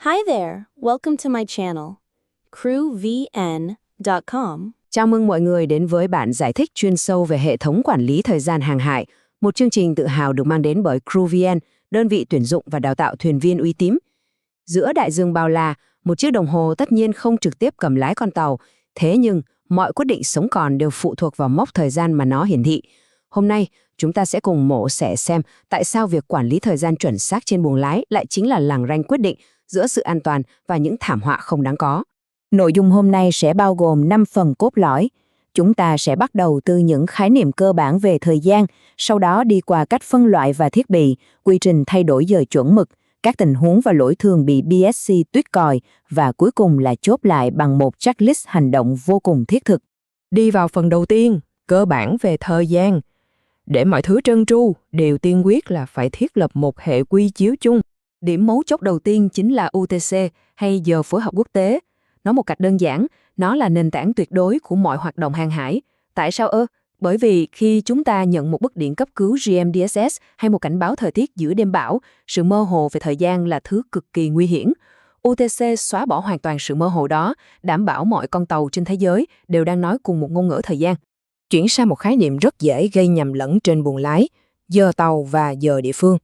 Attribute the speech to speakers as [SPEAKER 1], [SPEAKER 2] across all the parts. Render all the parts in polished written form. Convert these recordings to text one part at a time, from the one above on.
[SPEAKER 1] Hi there, welcome to my channel, crewvn.com.
[SPEAKER 2] Chào mừng mọi người đến với bản giải thích chuyên sâu về hệ thống quản lý thời gian hàng hải, một chương trình tự hào được mang đến bởi CrewVN, đơn vị tuyển dụng và đào tạo thuyền viên uy tín. Giữa đại dương bao la, một chiếc đồng hồ tất nhiên không trực tiếp cầm lái con tàu, thế nhưng mọi quyết định sống còn đều phụ thuộc vào mốc thời gian mà nó hiển thị. Hôm nay, chúng ta sẽ cùng mổ xẻ xem tại sao việc quản lý thời gian chuẩn xác trên buồng lái lại chính là làng ranh quyết định giữa sự an toàn và những thảm họa không đáng có.
[SPEAKER 3] Nội dung hôm nay sẽ bao gồm 5 phần cốt lõi. Chúng ta sẽ bắt đầu từ những khái niệm cơ bản về thời gian, sau đó đi qua cách phân loại và thiết bị, quy trình thay đổi giờ chuẩn mực, các tình huống và lỗi thường bị BSC tuýt còi, và cuối cùng là chốt lại bằng một checklist hành động vô cùng thiết thực.
[SPEAKER 4] Đi vào phần đầu tiên, cơ bản về thời gian. Để mọi thứ trơn tru, điều tiên quyết là phải thiết lập một hệ quy chiếu chung.
[SPEAKER 2] Điểm mấu chốt đầu tiên chính là UTC hay giờ phối hợp quốc tế. Nói một cách đơn giản, nó là nền tảng tuyệt đối của mọi hoạt động hàng hải. Tại sao ơ? Bởi vì khi chúng ta nhận một bức điện cấp cứu GMDSS hay một cảnh báo thời tiết giữa đêm bão, sự mơ hồ về thời gian là thứ cực kỳ nguy hiểm. UTC xóa bỏ hoàn toàn sự mơ hồ đó, đảm bảo mọi con tàu trên thế giới đều đang nói cùng một ngôn ngữ thời gian.
[SPEAKER 4] Chuyển sang một khái niệm rất dễ gây nhầm lẫn trên buồng lái, giờ tàu và giờ địa phương.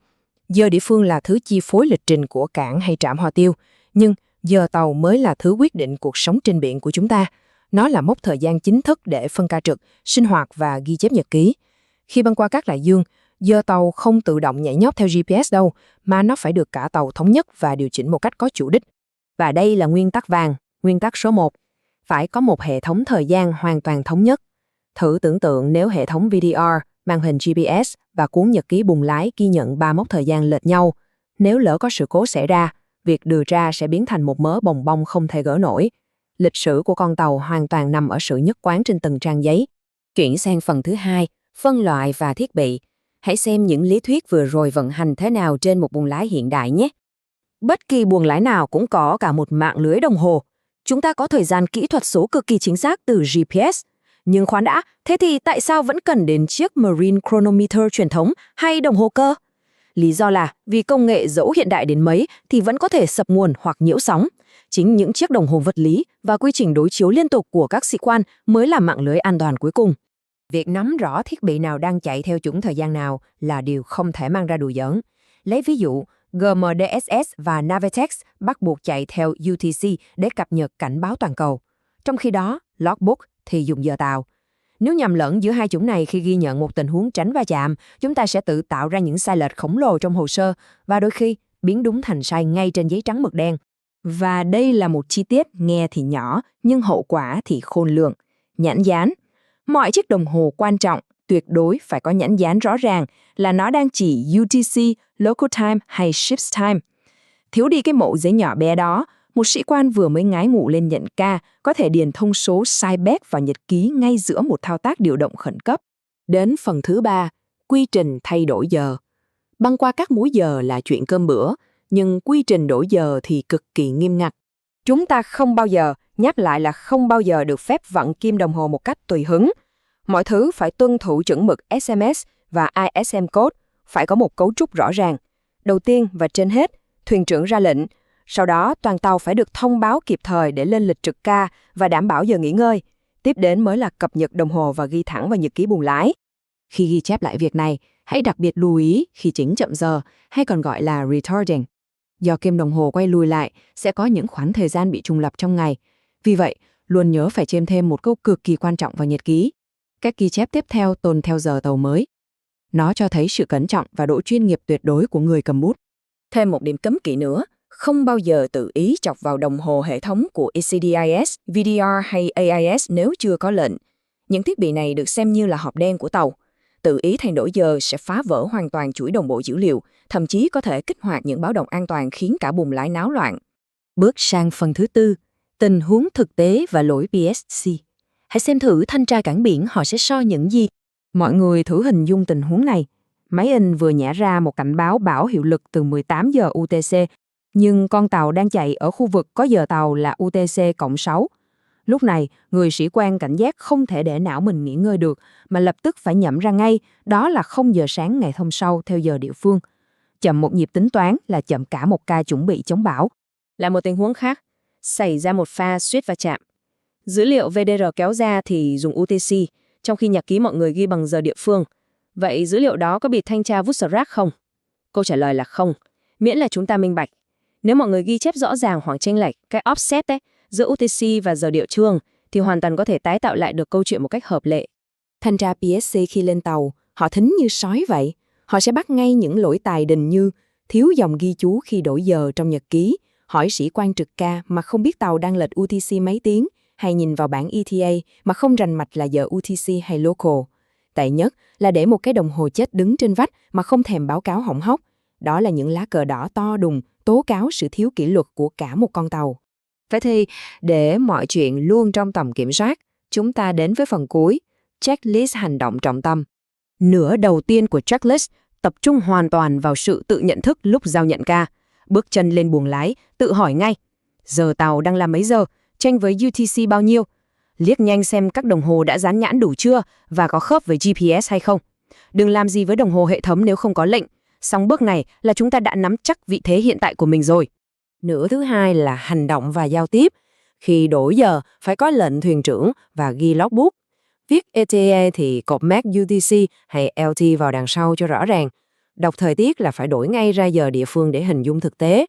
[SPEAKER 4] Giờ địa phương là thứ chi phối lịch trình của cảng hay trạm hỏa tiêu, nhưng giờ tàu mới là thứ quyết định cuộc sống trên biển của chúng ta. Nó là mốc thời gian chính thức để phân ca trực, sinh hoạt và ghi chép nhật ký. Khi băng qua các đại dương, giờ tàu không tự động nhảy nhót theo GPS đâu, mà nó phải được cả tàu thống nhất và điều chỉnh một cách có chủ đích.
[SPEAKER 2] Và đây là nguyên tắc vàng, nguyên tắc số 1. Phải có một hệ thống thời gian hoàn toàn thống nhất. Thử tưởng tượng nếu hệ thống VDR, màn hình GPS và cuốn nhật ký buồng lái ghi nhận 3 mốc thời gian lệch nhau. Nếu lỡ có sự cố xảy ra, việc điều tra sẽ biến thành một mớ bòng bong không thể gỡ nổi. Lịch sử của con tàu hoàn toàn nằm ở sự nhất quán trên từng trang giấy. Chuyển sang phần thứ 2, phân loại và thiết bị. Hãy xem những lý thuyết vừa rồi vận hành thế nào trên một buồng lái hiện đại nhé. Bất kỳ buồng lái nào cũng có cả một mạng lưới đồng hồ. Chúng ta có thời gian kỹ thuật số cực kỳ chính xác từ GPS. Nhưng khoan đã, thế thì tại sao vẫn cần đến chiếc Marine Chronometer truyền thống hay đồng hồ cơ? Lý do là vì công nghệ dẫu hiện đại đến mấy thì vẫn có thể sập nguồn hoặc nhiễu sóng. Chính những chiếc đồng hồ vật lý và quy trình đối chiếu liên tục của các sĩ quan mới là mạng lưới an toàn cuối cùng.
[SPEAKER 4] Việc nắm rõ thiết bị nào đang chạy theo chuẩn thời gian nào là điều không thể mang ra đùa giỡn. Lấy ví dụ, GMDSS và Navitex bắt buộc chạy theo UTC để cập nhật cảnh báo toàn cầu. Trong khi đó, Logbook thì dùng giờ tàu. Nếu nhầm lẫn giữa hai chủng này khi ghi nhận một tình huống tránh va chạm, chúng ta sẽ tự tạo ra những sai lệch khổng lồ trong hồ sơ và đôi khi biến đúng thành sai ngay trên giấy trắng mực đen.
[SPEAKER 3] Và đây là một chi tiết nghe thì nhỏ nhưng hậu quả thì khôn lường. Nhãn dán. Mọi chiếc đồng hồ quan trọng tuyệt đối phải có nhãn dán rõ ràng là nó đang chỉ UTC, Local Time hay Ship's Time. Thiếu đi cái mẫu giấy nhỏ bé đó, một sĩ quan vừa mới ngái ngủ lên nhận ca có thể điền thông số sai bét vào nhật ký ngay giữa một thao tác điều động khẩn cấp.
[SPEAKER 4] Đến phần thứ 3, quy trình thay đổi giờ. Băng qua các múi giờ là chuyện cơm bữa, nhưng quy trình đổi giờ thì cực kỳ nghiêm ngặt. Chúng ta không bao giờ, nhắc lại là không bao giờ được phép vặn kim đồng hồ một cách tùy hứng. Mọi thứ phải tuân thủ chuẩn mực SMS và ISM code, phải có một cấu trúc rõ ràng. Đầu tiên và trên hết, thuyền trưởng ra lệnh. Sau đó, toàn tàu phải được thông báo kịp thời để lên lịch trực ca và đảm bảo giờ nghỉ ngơi. Tiếp đến mới là cập nhật đồng hồ và ghi thẳng vào nhật ký buồng lái.
[SPEAKER 2] Khi ghi chép lại việc này, hãy đặc biệt lưu ý khi chỉnh chậm giờ, hay còn gọi là retarding. Do kim đồng hồ quay lùi lại, sẽ có những khoảng thời gian bị trùng lập trong ngày. Vì vậy, luôn nhớ phải chêm thêm một câu cực kỳ quan trọng vào nhật ký. Các ghi chép tiếp theo tuần theo giờ tàu mới. Nó cho thấy sự cẩn trọng và độ chuyên nghiệp tuyệt đối của người cầm bút.
[SPEAKER 4] Thêm một điểm cấm kỵ nữa, không bao giờ tự ý chọc vào đồng hồ hệ thống của ECDIS, VDR hay AIS nếu chưa có lệnh. Những thiết bị này được xem như là hộp đen của tàu. Tự ý thay đổi giờ sẽ phá vỡ hoàn toàn chuỗi đồng bộ dữ liệu, thậm chí có thể kích hoạt những báo động an toàn khiến cả buồng lái náo loạn.
[SPEAKER 3] Bước sang phần thứ 4, tình huống thực tế và lỗi BSC. Hãy xem thử thanh tra cảng biển họ sẽ soi những gì. Mọi người thử hình dung tình huống này. Máy in vừa nhả ra một cảnh báo bão hiệu lực từ 18 giờ UTC, nhưng con tàu đang chạy ở khu vực có giờ tàu là UTC-6. Lúc này, người sĩ quan cảnh giác không thể để não mình nghỉ ngơi được, mà lập tức phải nhẩm ra ngay, đó là 0 giờ sáng ngày hôm sau theo giờ địa phương. Chậm một nhịp tính toán là chậm cả một ca chuẩn bị chống bão. Là một tình huống khác, xảy ra một pha suýt va chạm. Dữ liệu VDR kéo ra thì dùng UTC, trong khi nhật ký mọi người ghi bằng giờ địa phương. Vậy dữ liệu đó có bị thanh tra vút sờ rác không? Câu trả lời là không, miễn là chúng ta minh bạch. Nếu mọi người ghi chép rõ ràng khoảng chênh lệch, cái offset giữa UTC và giờ địa phương, thì hoàn toàn có thể tái tạo lại được câu chuyện một cách hợp lệ.
[SPEAKER 4] Thanh tra PSC khi lên tàu, họ thính như sói vậy. Họ sẽ bắt ngay những lỗi tài đình như thiếu dòng ghi chú khi đổi giờ trong nhật ký, hỏi sĩ quan trực ca mà không biết tàu đang lệch UTC mấy tiếng, hay nhìn vào bảng ETA mà không rành mạch là giờ UTC hay local. Tệ nhất là để một cái đồng hồ chết đứng trên vách mà không thèm báo cáo hỏng hóc. Đó là những lá cờ đỏ to đùng, tố cáo sự thiếu kỷ luật của cả một con tàu.
[SPEAKER 2] Vậy thì, để mọi chuyện luôn trong tầm kiểm soát, chúng ta đến với phần cuối, checklist hành động trọng tâm. Nửa đầu tiên của checklist tập trung hoàn toàn vào sự tự nhận thức lúc giao nhận ca. Bước chân lên buồng lái, tự hỏi ngay, giờ tàu đang là mấy giờ, chênh với UTC bao nhiêu? Liếc nhanh xem các đồng hồ đã dán nhãn đủ chưa và có khớp với GPS hay không. Đừng làm gì với đồng hồ hệ thống nếu không có lệnh. Xong bước này là chúng ta đã nắm chắc vị thế hiện tại của mình rồi. Nửa thứ hai là hành động và giao tiếp. Khi đổi giờ, phải có lệnh thuyền trưởng và ghi logbook. Viết ETA thì cột mác UTC hay LT vào đằng sau cho rõ ràng. Đọc thời tiết là phải đổi ngay ra giờ địa phương để hình dung thực tế.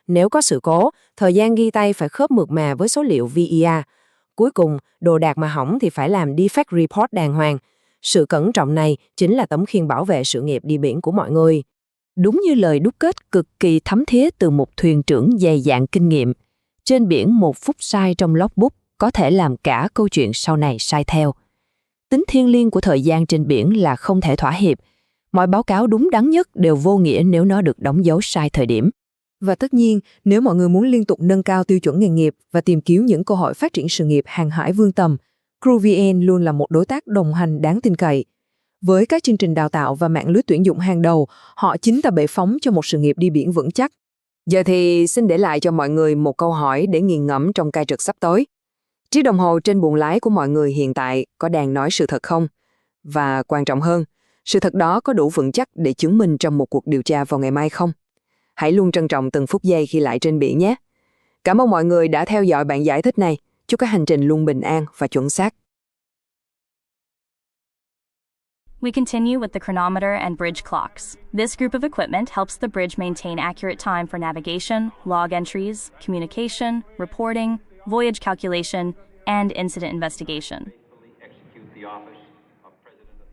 [SPEAKER 2] Nếu có sự cố, thời gian ghi tay phải khớp mượt mà với số liệu VER. Cuối cùng, đồ đạc mà hỏng thì phải làm defect report đàng hoàng. Sự cẩn trọng này chính là tấm khiên bảo vệ sự nghiệp đi biển của mọi người. Đúng như lời đúc kết cực kỳ thấm thía từ một thuyền trưởng dày dạn kinh nghiệm. Trên biển 1 phút sai trong logbook có thể làm cả câu chuyện sau này sai theo. Tính thiêng liêng của thời gian trên biển là không thể thỏa hiệp. Mọi báo cáo đúng đắn nhất đều vô nghĩa nếu nó được đóng dấu sai thời điểm.
[SPEAKER 4] Và tất nhiên, nếu mọi người muốn liên tục nâng cao tiêu chuẩn nghề nghiệp và tìm kiếm những cơ hội phát triển sự nghiệp hàng hải vươn tầm, CrewVN luôn là một đối tác đồng hành đáng tin cậy. Với các chương trình đào tạo và mạng lưới tuyển dụng hàng đầu, họ chính là bệ phóng cho một sự nghiệp đi biển vững chắc.
[SPEAKER 2] Giờ thì xin để lại cho mọi người một câu hỏi để nghiền ngẫm trong ca trực sắp tới. Chiếc đồng hồ trên buồng lái của mọi người hiện tại có đang nói sự thật không? Và quan trọng hơn, sự thật đó có đủ vững chắc để chứng minh trong một cuộc điều tra vào ngày mai không? Hãy luôn trân trọng từng phút giây khi lại trên biển nhé. Cảm ơn mọi người đã theo dõi bản giải thích này. Chúc các hành trình luôn bình an và chuẩn xác.
[SPEAKER 5] We continue with the chronometer and bridge clocks. This group of equipment helps the bridge maintain accurate time for navigation, log entries, communication, reporting, voyage calculation, and incident investigation.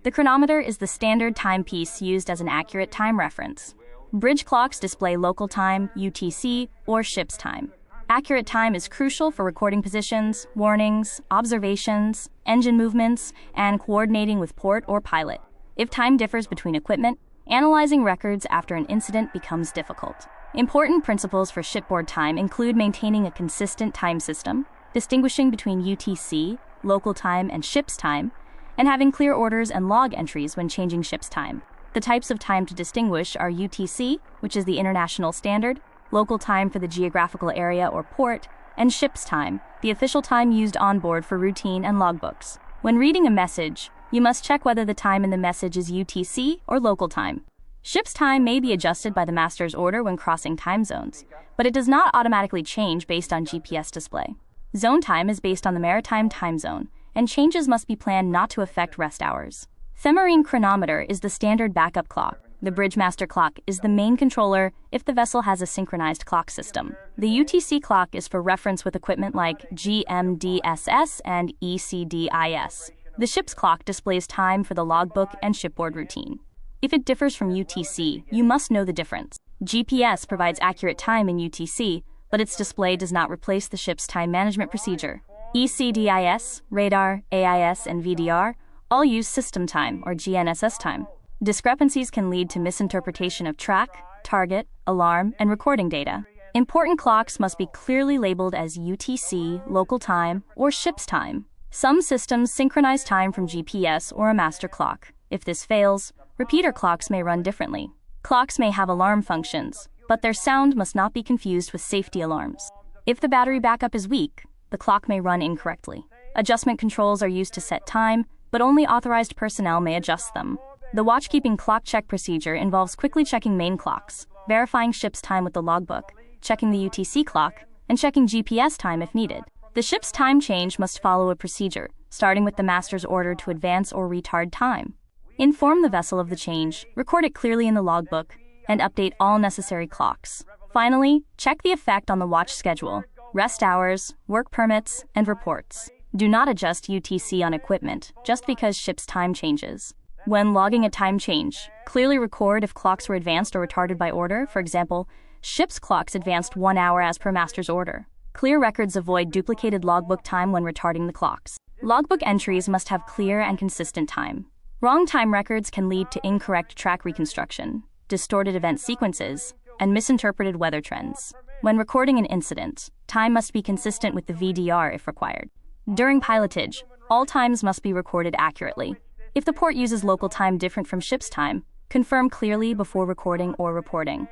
[SPEAKER 5] The chronometer is the standard timepiece used as an accurate time reference. Bridge clocks display local time, UTC, or ship's time. Accurate time is crucial for recording positions, warnings, observations, engine movements, and coordinating with port or pilot. If time differs between equipment, analyzing records after an incident becomes difficult. Important principles for shipboard time include maintaining a consistent time system, distinguishing between UTC, local time, and ship's time, and having clear orders and log entries when changing ship's time. The types of time to distinguish are UTC, which is the international standard, local time for the geographical area or port, and ship's time, the official time used on board for routine and logbooks. When reading a message, you must check whether the time in the message is UTC or local time. Ship's time may be adjusted by the master's order when crossing time zones, but it does not automatically change based on GPS display. Zone time is based on the maritime time zone, and changes must be planned not to affect rest hours. The marine chronometer is the standard backup clock. The bridge master clock is the main controller if the vessel has a synchronized clock system. The UTC clock is for reference with equipment like GMDSS and ECDIS. The ship's clock displays time for the logbook and shipboard routine. If it differs from UTC, you must know the difference. GPS provides accurate time in UTC, but its display does not replace the ship's time management procedure. ECDIS, radar, AIS, and VDR all use system time or GNSS time. Discrepancies can lead to misinterpretation of track, target, alarm, and recording data. Important clocks must be clearly labeled as UTC, local time, or ship's time. Some systems synchronize time from GPS or a master clock. If this fails, repeater clocks may run differently. Clocks may have alarm functions, but their sound must not be confused with safety alarms. If the battery backup is weak, the clock may run incorrectly. Adjustment controls are used to set time, but only authorized personnel may adjust them. The watchkeeping clock check procedure involves quickly checking main clocks, verifying ship's time with the logbook, checking the UTC clock, and checking GPS time if needed. The ship's time change must follow a procedure, starting with the master's order to advance or retard time. Inform the vessel of the change, record it clearly in the logbook, and update all necessary clocks. Finally, check the effect on the watch schedule, rest hours, work permits, and reports. Do not adjust UTC on equipment just because ship's time changes. When logging a time change, clearly record if clocks were advanced or retarded by order. For example, ship's clocks advanced 1 hour as per master's order. Clear records avoid duplicated logbook time when retarding the clocks. Logbook entries must have clear and consistent time. Wrong time records can lead to incorrect track reconstruction, distorted event sequences, and misinterpreted weather trends. When recording an incident, time must be consistent with the VDR if required. During pilotage, all times must be recorded accurately. If the port uses local time different from ship's time, confirm clearly before recording or reporting.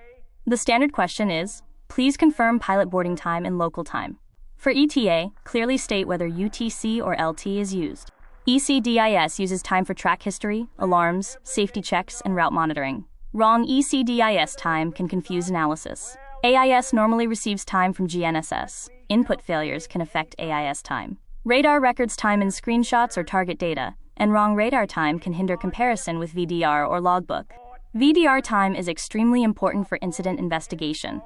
[SPEAKER 5] The standard question is, please confirm pilot boarding time in local time. For ETA, clearly state whether UTC or LT is used. ECDIS uses time for track history, alarms, safety checks, and route monitoring. Wrong ECDIS time can confuse analysis. AIS normally receives time from GNSS. Input failures can affect AIS time. Radar records time in screenshots or target data, and wrong radar time can hinder comparison with VDR or logbook. VDR time is extremely important for incident investigation.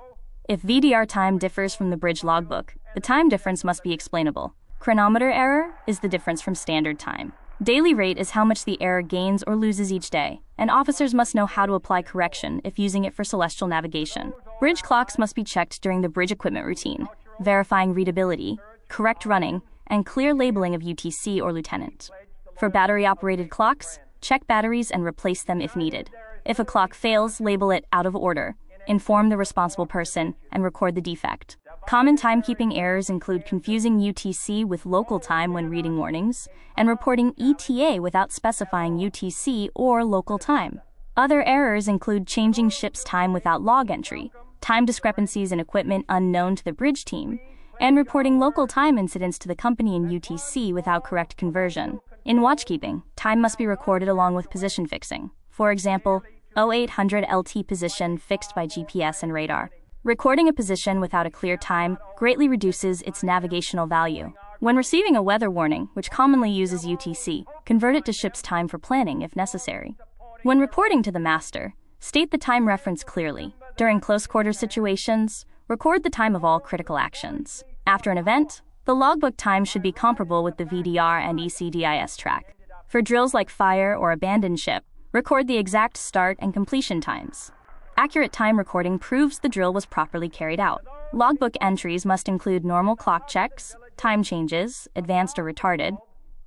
[SPEAKER 5] If VDR time differs from the bridge logbook, the time difference must be explainable. Chronometer error is the difference from standard time. Daily rate is how much the error gains or loses each day, and officers must know how to apply correction if using it for celestial navigation. Bridge clocks must be checked during the bridge equipment routine, verifying readability, correct running, and clear labeling of UTC or lieutenant. For battery-operated clocks, check batteries and replace them if needed. If a clock fails, label it out of order, inform the responsible person, and record the defect. Common timekeeping errors include confusing UTC with local time when reading warnings, and reporting ETA without specifying UTC or local time. Other errors include changing ship's time without log entry, time discrepancies in equipment unknown to the bridge team, and reporting local time incidents to the company in UTC without correct conversion. In watchkeeping, time must be recorded along with position fixing. For example, 0800 LT position fixed by GPS and radar. Recording a position without a clear time greatly reduces its navigational value. When receiving a weather warning, which commonly uses UTC, convert it to ship's time for planning if necessary. When reporting to the master, state the time reference clearly. During close-quarter situations, record the time of all critical actions. After an event, the logbook time should be comparable with the VDR and ECDIS track. For drills like fire or abandoned ship, record the exact start and completion times. Accurate time recording proves the drill was properly carried out. Logbook entries must include normal clock checks, time changes, advanced or retarded,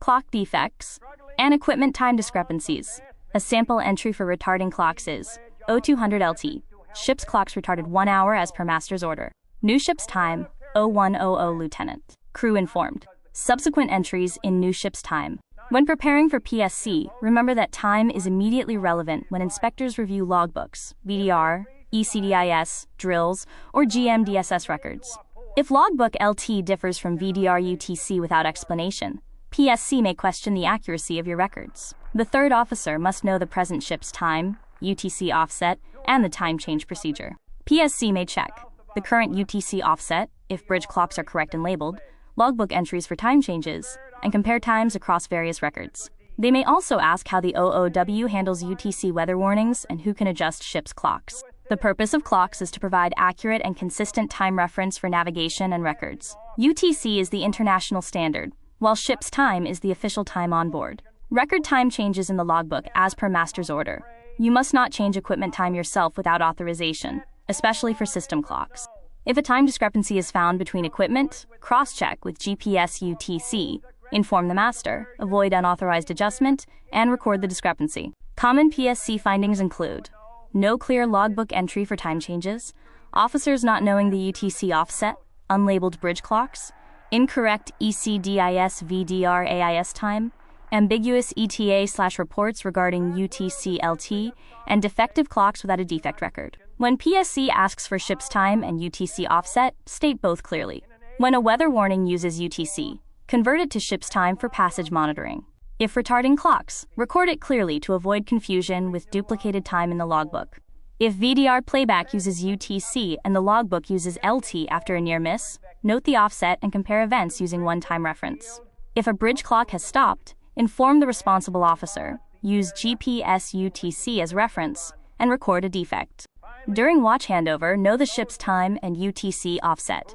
[SPEAKER 5] clock defects, and equipment time discrepancies. A sample entry for retarding clocks is 0200 LT. Ship's clocks retarded 1 hour as per master's order. New ship's time 0100 Lieutenant. Crew informed. Subsequent entries in new ship's time. When preparing for PSC, remember that time is immediately relevant when inspectors review logbooks, VDR, ECDIS, drills, or GMDSS records. If logbook LT differs from VDR UTC without explanation, PSC may question the accuracy of your records. The third officer must know the present ship's time, UTC offset, and the time change procedure. PSC may check the current UTC offset, if bridge clocks are correct and labeled, logbook entries for time changes, and compare times across various records. They may also ask how the OOW handles UTC weather warnings and who can adjust ship's clocks. The purpose of clocks is to provide accurate and consistent time reference for navigation and records. UTC is the international standard, while ship's time is the official time on board. Record time changes in the logbook as per master's order. You must not change equipment time yourself without authorization, especially for system clocks. If a time discrepancy is found between equipment, cross-check with GPS UTC, inform the master, avoid unauthorized adjustment, and record the discrepancy. Common PSC findings include no clear logbook entry for time changes, officers not knowing the UTC offset, unlabeled bridge clocks, incorrect ECDIS VDR AIS time, ambiguous ETA/reports regarding UTC LT, and defective clocks without a defect record. When PSC asks for ship's time and UTC offset, state both clearly. When a weather warning uses UTC, convert it to ship's time for passage monitoring. If retarding clocks, record it clearly to avoid confusion with duplicated time in the logbook. If VDR playback uses UTC and the logbook uses LT after a near miss, note the offset and compare events using one time reference. If a bridge clock has stopped, inform the responsible officer, use GPS UTC as reference, and record a defect. During watch handover, know the ship's time and UTC offset.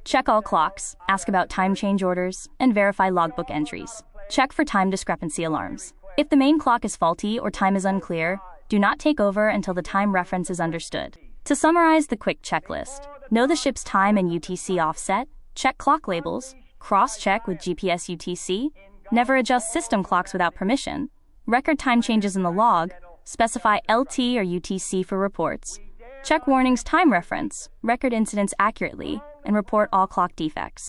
[SPEAKER 5] Check all clocks, ask about time change orders, and verify logbook entries. Check for time discrepancy alarms. If the main clock is faulty or time is unclear, do not take over until the time reference is understood. To summarize the quick checklist, know the ship's time and UTC offset, check clock labels, cross-check with GPS UTC, never adjust system clocks without permission, record time changes in the log, specify LT or UTC for reports, check warnings time reference, record incidents accurately, and report all clock defects.